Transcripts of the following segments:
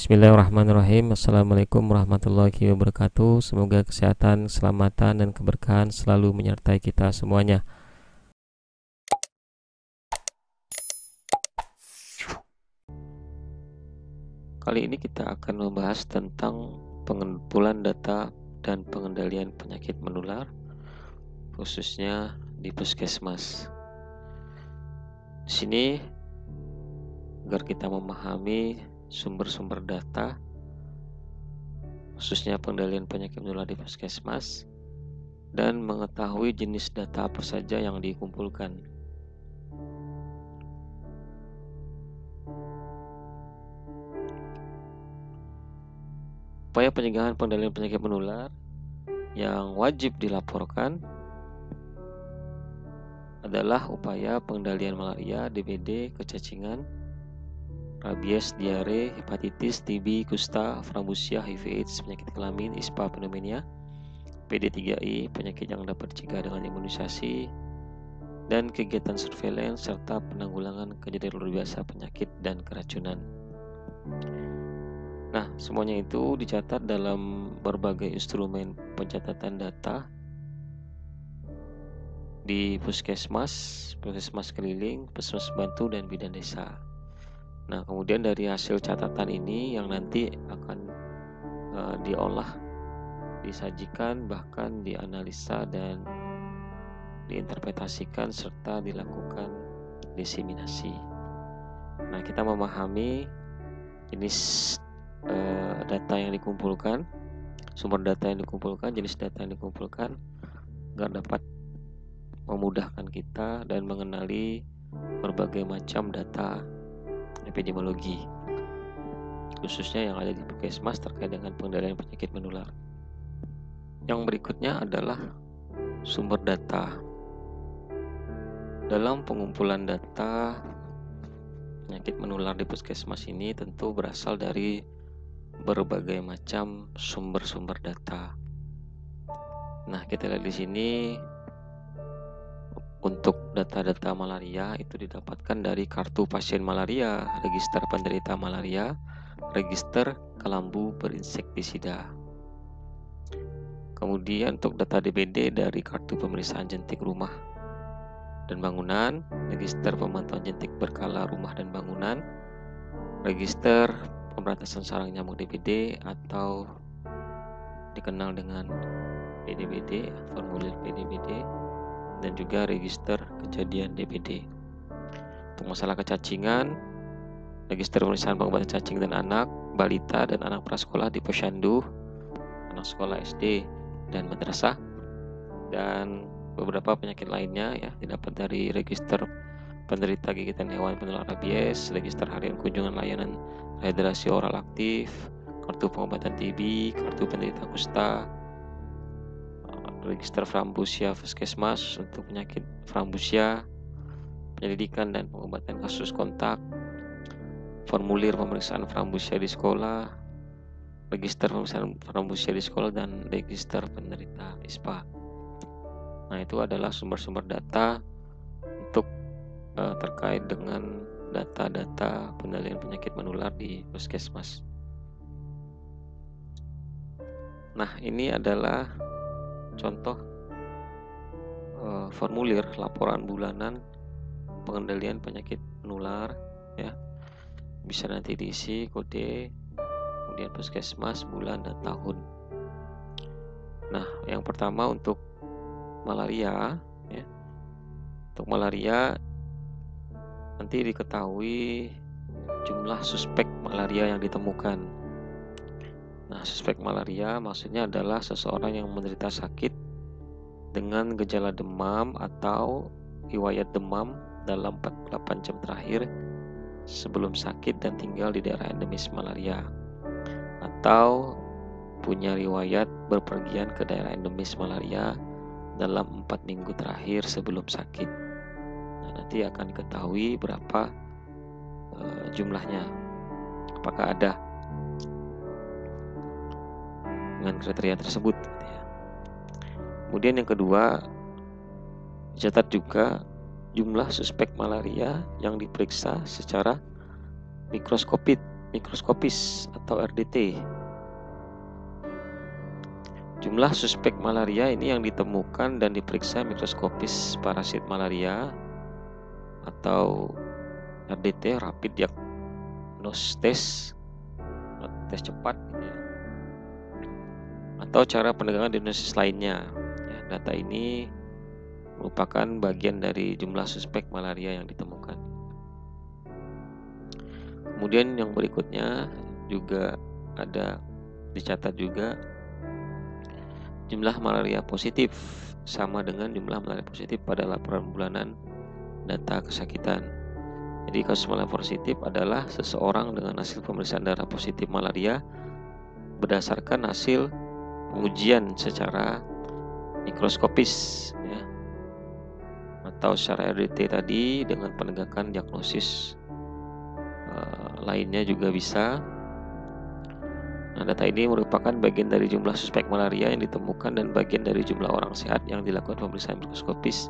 Bismillahirrahmanirrahim. Assalamualaikum warahmatullahi wabarakatuh. Semoga kesehatan, keselamatan, dan keberkahan selalu menyertai kita semuanya. Kali ini kita akan membahas tentang pengumpulan data dan pengendalian penyakit menular, khususnya di puskesmas. Di sini agar kita memahami sumber-sumber data, khususnya pengendalian penyakit menular di puskesmas, dan mengetahui jenis data apa saja yang dikumpulkan. Upaya pencegahan pengendalian penyakit menular yang wajib dilaporkan adalah upaya pengendalian malaria, DBD, kecacingan, rabies, diare, hepatitis, TB, kusta, frambusia, HIV/AIDS, penyakit kelamin, ISPA, pneumonia, PD3I, penyakit yang dapat dicegah dengan imunisasi, dan kegiatan surveillance serta penanggulangan kejadian luar biasa penyakit dan keracunan. Nah, semuanya itu dicatat dalam berbagai instrumen pencatatan data di puskesmas, puskesmas keliling, puskesmas bantu, dan bidan desa. Nah, kemudian dari hasil catatan ini yang nanti akan diolah, disajikan, bahkan dianalisa dan diinterpretasikan serta dilakukan diseminasi. Nah, kita memahami jenis data yang dikumpulkan, sumber data yang dikumpulkan, jenis data yang dikumpulkan, agar dapat memudahkan kita dan mengenali berbagai macam data epidemiologi, khususnya yang ada di puskesmas terkait dengan pengendalian penyakit menular. Yang berikutnya adalah sumber data. Dalam pengumpulan data penyakit menular di puskesmas ini tentu berasal dari berbagai macam sumber-sumber data. Nah, kita lihat di sini untuk data-data malaria itu didapatkan dari kartu pasien malaria, register penderita malaria, register kelambu berinsektisida. Kemudian untuk data DBD dari kartu pemeriksaan jentik rumah dan bangunan, register pemantauan jentik berkala rumah dan bangunan, register pemberantasan sarang nyamuk DBD atau dikenal dengan PDBD, formulir PDBD, dan juga register kejadian DBD. Untuk masalah kecacingan, register pemeriksaan pengobatan cacing dan anak, balita dan anak prasekolah di posyandu, anak sekolah SD dan madrasah, dan beberapa penyakit lainnya ya didapat dari register penderita gigitan hewan penular rabies, register harian kunjungan layanan rehidrasi oral aktif, kartu pengobatan TB, kartu penderita kusta, register frambusia puskesmas untuk penyakit frambusia, penyelidikan dan pengobatan kasus kontak, formulir pemeriksaan frambusia di sekolah, register pemeriksaan frambusia di sekolah, dan register penderita ISPA. Nah, itu adalah sumber-sumber data untuk terkait dengan data-data pengendalian penyakit menular di puskesmas. Nah, ini adalah contoh formulir laporan bulanan pengendalian penyakit menular ya. Bisa nanti diisi kode, kemudian puskesmas, bulan, dan tahun. Nah, yang pertama untuk malaria ya. Untuk malaria nanti diketahui jumlah suspek malaria yang ditemukan. Nah, suspek malaria maksudnya adalah seseorang yang menderita sakit dengan gejala demam atau riwayat demam dalam 48 jam terakhir sebelum sakit dan tinggal di daerah endemis malaria, atau punya riwayat berpergian ke daerah endemis malaria dalam 4 minggu terakhir sebelum sakit. Nah, nanti akan diketahui berapa jumlahnya, apakah ada dengan kriteria tersebut gitu ya. Kemudian yang kedua, dicatat juga jumlah suspek malaria yang diperiksa secara mikroskopik mikroskopis atau RDT. Jumlah suspek malaria ini yang ditemukan dan diperiksa mikroskopis parasit malaria atau RDT, Rapid Diagnosis Test, tes cepat gitu ya. Atau cara penegakan diagnosis lainnya. Ya, data ini merupakan bagian dari jumlah suspek malaria yang ditemukan. Kemudian yang berikutnya juga ada dicatat juga jumlah malaria positif sama dengan jumlah malaria positif pada laporan bulanan data kesakitan. Jadi kasus malaria positif adalah seseorang dengan hasil pemeriksaan darah positif malaria berdasarkan hasil pengujian secara mikroskopis ya, atau secara RDT tadi dengan penegakan diagnosis lainnya juga bisa. Nah, data ini merupakan bagian dari jumlah suspek malaria yang ditemukan dan bagian dari jumlah orang sehat yang dilakukan pemeriksaan mikroskopis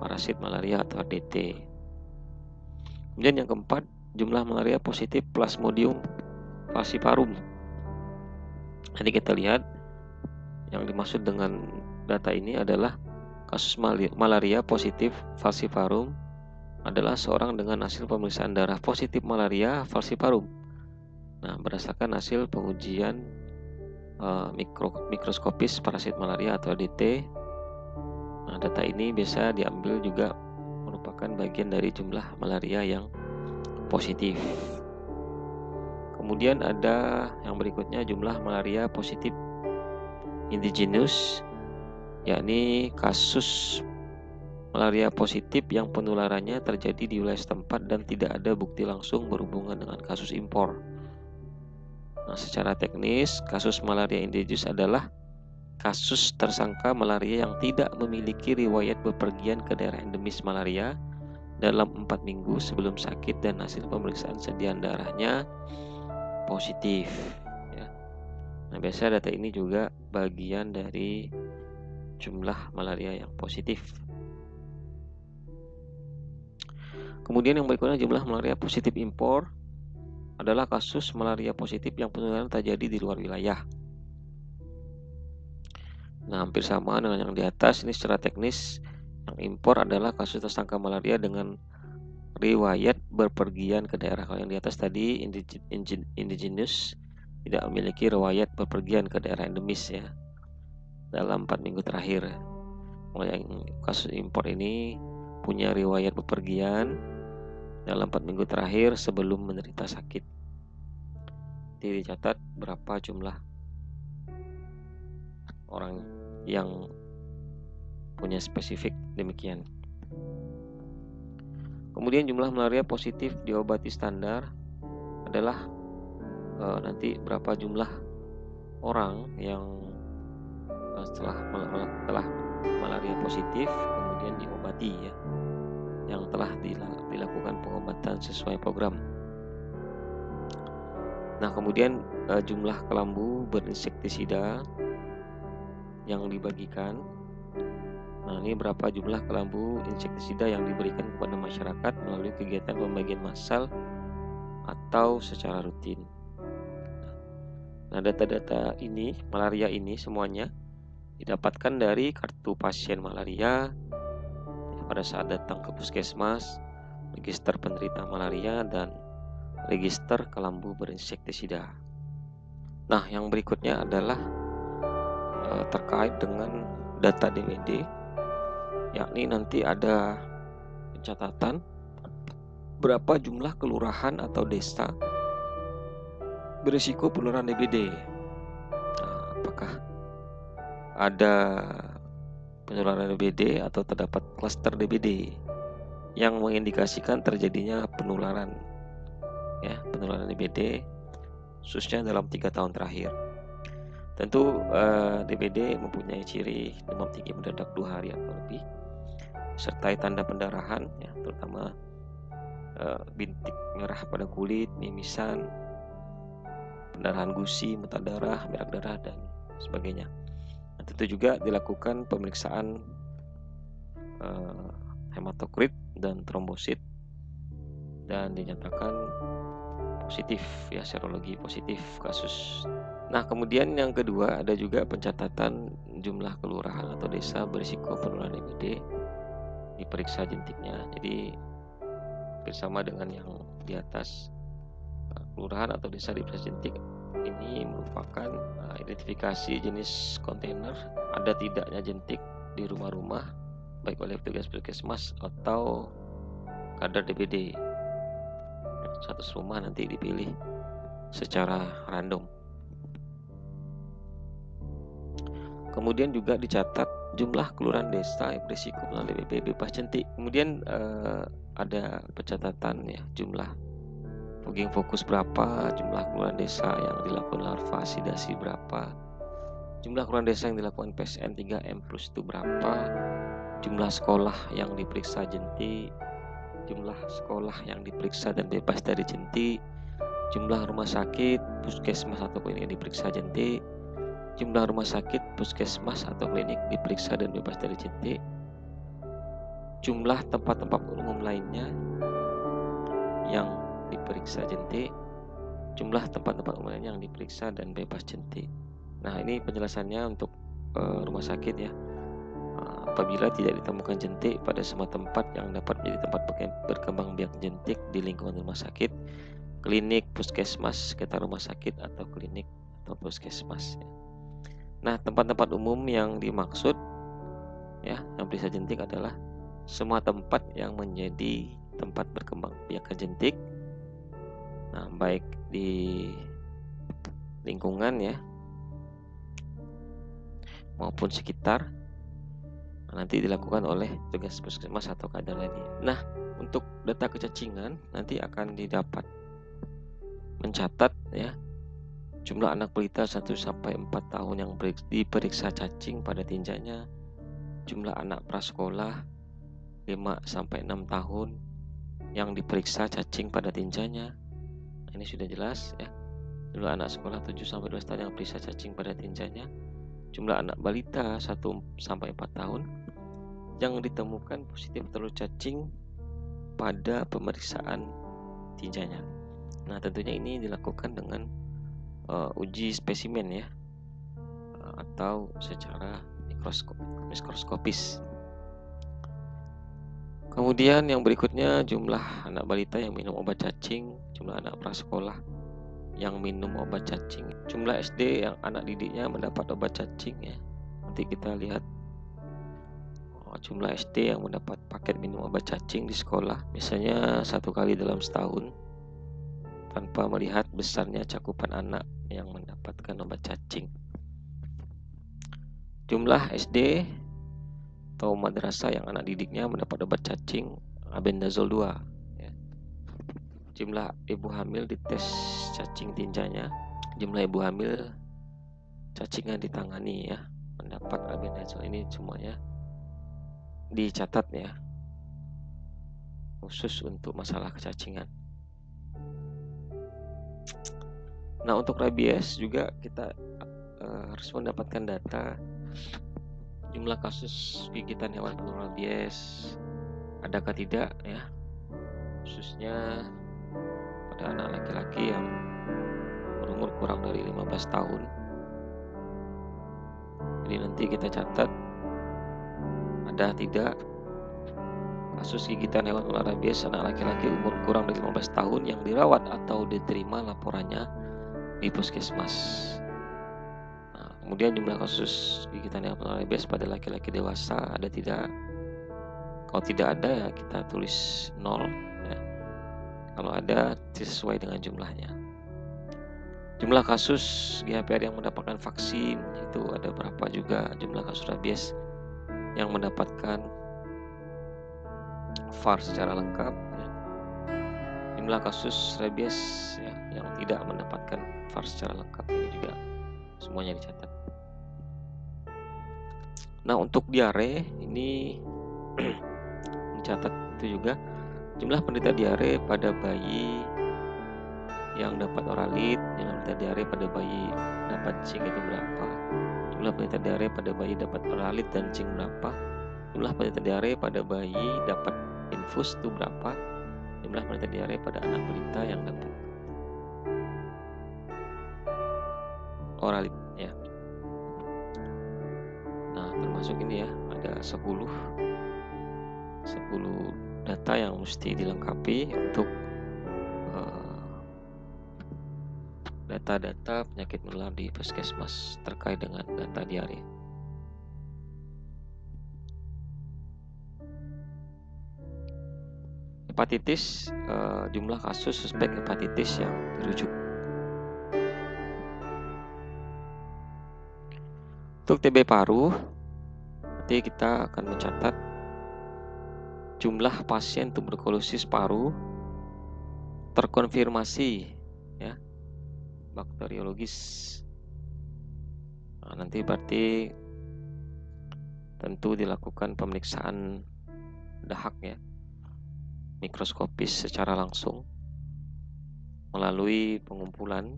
parasit malaria atau RDT. Kemudian yang keempat, jumlah malaria positif Plasmodium falciparum. Nanti kita lihat yang dimaksud dengan data ini adalah kasus malaria positif falciparum adalah seorang dengan hasil pemeriksaan darah positif malaria falciparum. Nah, berdasarkan hasil pengujian mikroskopis parasit malaria atau RDT. Nah, data ini biasa diambil juga merupakan bagian dari jumlah malaria yang positif. Kemudian ada yang berikutnya jumlah malaria positif indigenous, yakni kasus malaria positif yang penularannya terjadi di wilayah setempat dan tidak ada bukti langsung berhubungan dengan kasus impor. Nah, secara teknis, kasus malaria indigenous adalah kasus tersangka malaria yang tidak memiliki riwayat bepergian ke daerah endemis malaria dalam 4 minggu sebelum sakit dan hasil pemeriksaan sediaan darahnya positif. Ya. Nah, biasa data ini juga bagian dari jumlah malaria yang positif. Kemudian yang berikutnya jumlah malaria positif impor adalah kasus malaria positif yang penularan terjadi di luar wilayah. Nah, hampir sama dengan yang di atas. Ini secara teknis yang impor adalah kasus tersangka malaria dengan riwayat berpergian ke daerah. Kalau yang di atas tadi indigenous tidak memiliki riwayat berpergian ke daerah endemis ya dalam 4 minggu terakhir. Kalau yang kasus impor ini punya riwayat bepergian dalam 4 minggu terakhir sebelum menderita sakit. Jadi dicatat berapa jumlah orang yang punya spesifik demikian. Kemudian jumlah malaria positif diobati standar adalah nanti berapa jumlah orang yang setelah malaria positif kemudian diobati ya, yang telah dilakukan pengobatan sesuai program. Nah, kemudian jumlah kelambu berinsektisida yang dibagikan. Nah, ini berapa jumlah kelambu insektisida yang diberikan kepada masyarakat melalui kegiatan pembagian massal atau secara rutin. Nah, data-data ini, malaria ini semuanya didapatkan dari kartu pasien malaria pada saat datang ke puskesmas, register penderita malaria, dan register kelambu berinsektisida. Nah, yang berikutnya adalah terkait dengan data DWD, yakni nanti ada pencatatan berapa jumlah kelurahan atau desa berisiko penularan DBD. Nah, apakah ada penularan DBD atau terdapat klaster DBD yang mengindikasikan terjadinya penularan DBD khususnya dalam 3 tahun terakhir. Tentu DBD mempunyai ciri demam tinggi mendadak 2 hari atau lebih, sertai tanda pendarahan ya, terutama bintik merah pada kulit, mimisan, pendarahan gusi, muntah darah, merah darah, dan sebagainya. Nah, tentu juga dilakukan pemeriksaan hematokrit dan trombosit dan dinyatakan positif ya, serologi positif kasus. Nah, kemudian yang kedua ada juga pencatatan jumlah kelurahan atau desa berisiko penularan DBD diperiksa jentiknya. Jadi bersama dengan yang di atas, kelurahan atau desa diperiksa jentik ini merupakan identifikasi jenis kontainer, ada tidaknya jentik di rumah-rumah baik oleh petugas puskesmas atau kadar DBD. 100 rumah nanti dipilih secara random. Kemudian juga dicatat jumlah kelurahan desa yang berisiko penularan DBD bebas jentik. Kemudian ada pencatatan ya, jumlah fogging fokus berapa, jumlah kelurahan desa yang dilakukan larvasidasi berapa, jumlah kelurahan desa yang dilakukan PSN 3M+ itu berapa, jumlah sekolah yang diperiksa jentik, jumlah sekolah yang diperiksa dan bebas dari jentik, jumlah rumah sakit, puskesmas atau klinik yang diperiksa jentik, jumlah rumah sakit, puskesmas atau klinik diperiksa dan bebas dari jentik, jumlah tempat-tempat umum lainnya yang diperiksa jentik, jumlah tempat-tempat umum lainnya yang diperiksa dan bebas jentik. Nah, ini penjelasannya untuk rumah sakit ya. Apabila tidak ditemukan jentik pada semua tempat yang dapat menjadi tempat berkembang biak jentik di lingkungan rumah sakit, klinik, puskesmas, sekitar rumah sakit atau klinik atau puskesmas. Nah, tempat-tempat umum yang dimaksud ya, yang periksa jentik adalah semua tempat yang menjadi tempat berkembang biak jentik. Nah, baik di lingkungan ya maupun sekitar, nanti dilakukan oleh petugas puskesmas atau kadar lainnya. Nah, untuk data kecacingan nanti akan didapat mencatat ya jumlah anak balita 1-4 tahun yang diperiksa cacing pada tinjanya, jumlah anak prasekolah 5-6 tahun yang diperiksa cacing pada tinjanya. Ini sudah jelas ya. Jumlah anak sekolah 7-12 tahun yang diperiksa cacing pada tinjanya, jumlah anak balita 1-4 tahun yang ditemukan positif telur cacing pada pemeriksaan tinjanya. Nah, tentunya ini dilakukan dengan uji spesimen ya, atau secara mikroskopis. Kemudian yang berikutnya jumlah anak balita yang minum obat cacing, jumlah anak prasekolah yang minum obat cacing, jumlah SD yang anak didiknya mendapat obat cacing ya. Nanti kita lihat jumlah SD yang mendapat paket minum obat cacing di sekolah, misalnya 1 kali dalam setahun, tanpa melihat besarnya cakupan anak yang mendapatkan obat cacing. Jumlah SD atau madrasah yang anak didiknya mendapat obat cacing albendazole 2 ya. Jumlah ibu hamil dites cacing tinjanya, jumlah ibu hamil cacing yang ditangani ya mendapat albendazole. Ini semuanya dicatat ya, khusus untuk masalah kecacingan. Nah, untuk rabies juga kita harus mendapatkan data jumlah kasus gigitan hewan penular rabies, adakah tidak ya, khususnya pada anak laki-laki yang berumur kurang dari 15 tahun. Jadi nanti kita catat ada tidak kasus gigitan hewan penular rabies anak laki-laki umur kurang dari 15 tahun yang dirawat atau diterima laporannya di puskesmas. Nah, kemudian jumlah kasus gigitan hewan penular rabies pada laki-laki dewasa ada tidak? Kalau tidak ada ya kita tulis 0 ya. Kalau ada sesuai dengan jumlahnya. Jumlah kasus GHPR yang mendapatkan vaksin itu ada berapa juga, jumlah kasus rabies yang mendapatkan VAR secara lengkap ya. Jumlah kasus rabies ya, yang tidak mendapatkan VAR secara lengkap ini juga semuanya dicatat. Nah, untuk diare ini dicatat itu juga jumlah penderita diare pada bayi yang dapat oralit, jumlah penderita diare pada bayi dapat cing itu berapa, jumlah penderita diare pada bayi dapat oralit dan cing berapa, jumlah penderita diare pada bayi dapat infus itu berapa, jumlah penderita diare pada anak balita yang dapat oralit ya. Nah, termasuk ini ya, ada 10 data yang mesti dilengkapi untuk data-data penyakit menular di puskesmas terkait dengan data diare. Hepatitis, jumlah kasus suspek hepatitis yang dirujuk. Untuk TB paru, nanti kita akan mencatat jumlah pasien tuberkulosis paru terkonfirmasi ya, bakteriologis. Nah, nanti berarti tentu dilakukan pemeriksaan dahak ya, mikroskopis secara langsung melalui pengumpulan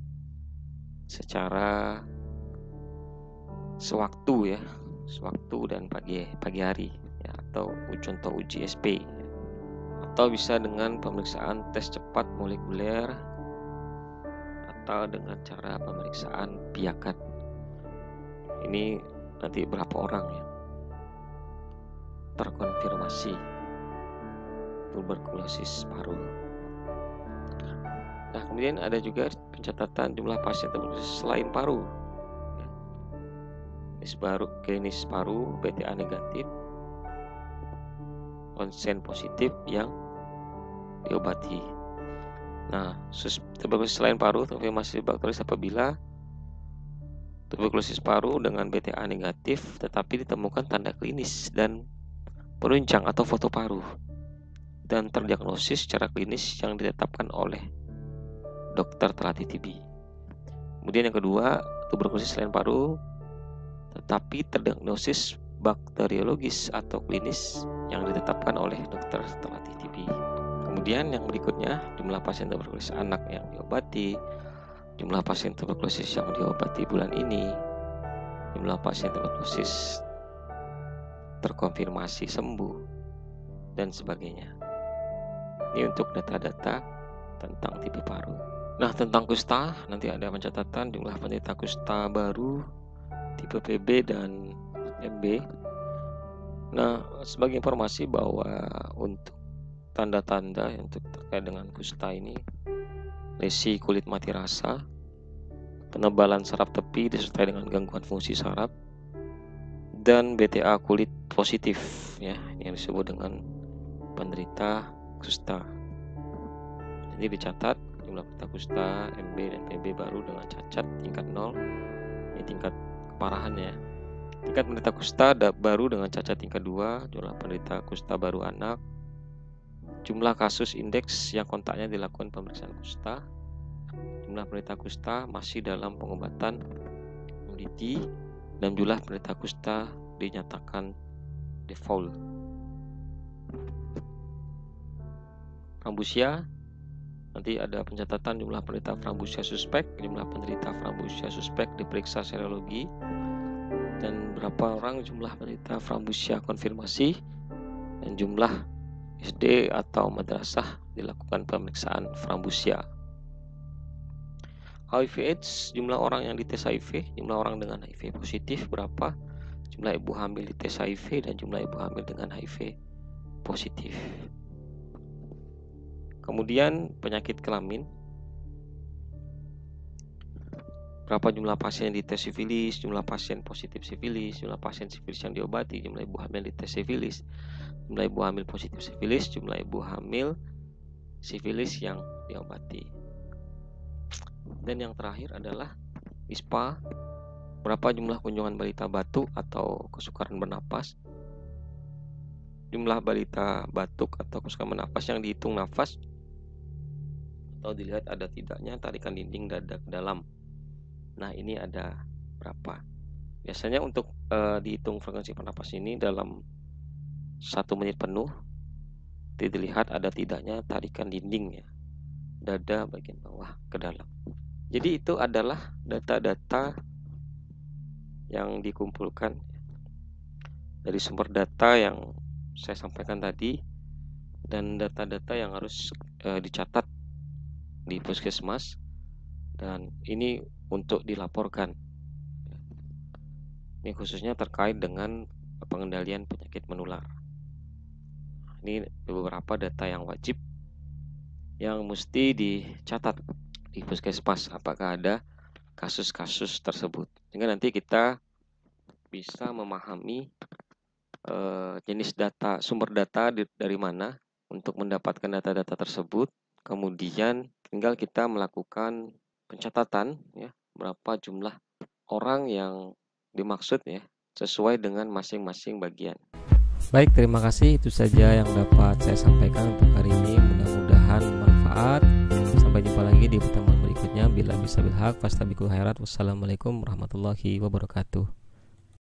secara sewaktu dan pagi hari ya, atau contoh uji SP ya. Atau bisa dengan pemeriksaan tes cepat molekuler atau dengan cara pemeriksaan biakat. Ini nanti berapa orang ya terkonfirmasi tuberkulosis paru. Nah, kemudian ada juga pencatatan jumlah pasien tuberkulosis selain paru. Klinis paru, BTA negatif, konsen positif yang diobati. Nah, tuberkulosis selain paru terkonfirmasi bakteriologis apabila tuberkulosis paru dengan BTA negatif tetapi ditemukan tanda klinis dan penunjang atau foto paru dan terdiagnosis secara klinis yang ditetapkan oleh dokter terlatih TB. Kemudian yang kedua, tuberkulosis selain paru tetapi terdiagnosis bakteriologis atau klinis yang ditetapkan oleh dokter terlatih TB. Kemudian yang berikutnya, jumlah pasien tuberkulosis anak yang diobati, jumlah pasien tuberkulosis yang diobati bulan ini, jumlah pasien tuberkulosis terkonfirmasi sembuh, dan sebagainya. Ini untuk data-data tentang TB paru. Nah, tentang kusta, nanti ada pencatatan jumlah penderita kusta baru, tipe PB dan MB. Nah, sebagai informasi bahwa untuk tanda-tanda yang terkait dengan kusta ini, lesi kulit mati rasa, penebalan saraf tepi disertai dengan gangguan fungsi saraf, dan BTA kulit positif ya, yang disebut dengan penderita kusta. Jadi dicatat jumlah penderita kusta, MB dan PB baru dengan cacat tingkat 0. Ini tingkat keparahannya. Tingkat penderita kusta baru dengan cacat tingkat 2, jumlah penderita kusta baru anak, jumlah kasus indeks yang kontaknya dilakukan pemeriksaan kusta, jumlah penderita kusta masih dalam pengobatan MDT, dan jumlah penderita kusta dinyatakan default. Frambusia, nanti ada pencatatan jumlah penderita frambusia suspek, jumlah penderita frambusia suspek diperiksa serologi, dan berapa orang jumlah penderita frambusia konfirmasi, dan jumlah SD atau madrasah dilakukan pemeriksaan frambusia. HIV/AIDS, jumlah orang yang dites HIV, jumlah orang dengan HIV positif berapa, jumlah ibu hamil dites HIV, dan jumlah ibu hamil dengan HIV positif. Kemudian penyakit kelamin, berapa jumlah pasien yang dites sifilis, jumlah pasien positif sifilis, jumlah pasien sifilis yang diobati, jumlah ibu hamil dites sifilis, jumlah ibu hamil positif sifilis, jumlah ibu hamil sifilis yang diobati. Dan yang terakhir adalah ISPA, berapa jumlah kunjungan balita batuk atau kesukaran bernapas, jumlah balita batuk atau kesukaran bernapas yang dihitung nafas atau dilihat ada tidaknya tarikan dinding dada ke dalam. Nah, ini ada berapa? Biasanya untuk dihitung frekuensi pernapas ini dalam 1 menit penuh dilihat ada tidaknya tarikan dinding ya, dada bagian bawah ke dalam. Jadi itu adalah data-data yang dikumpulkan dari sumber data yang saya sampaikan tadi, dan data-data yang harus dicatat di puskesmas, dan ini untuk dilaporkan Ini khususnya terkait dengan pengendalian penyakit menular. Ini beberapa data yang wajib yang mesti dicatat di puskesmas apakah ada kasus-kasus tersebut. Sehingga nanti kita bisa memahami jenis data, sumber data dari mana untuk mendapatkan data-data tersebut. Kemudian tinggal kita melakukan pencatatan ya, berapa jumlah orang yang dimaksud ya, sesuai dengan masing-masing bagian. Baik, terima kasih. Itu saja yang dapat saya sampaikan untuk hari ini. Mudah-mudahan bermanfaat. Sampai jumpa lagi di pertemuan berikutnya. Bila bisa bilhaq fastabiqul khairat. Wassalamualaikum warahmatullahi wabarakatuh.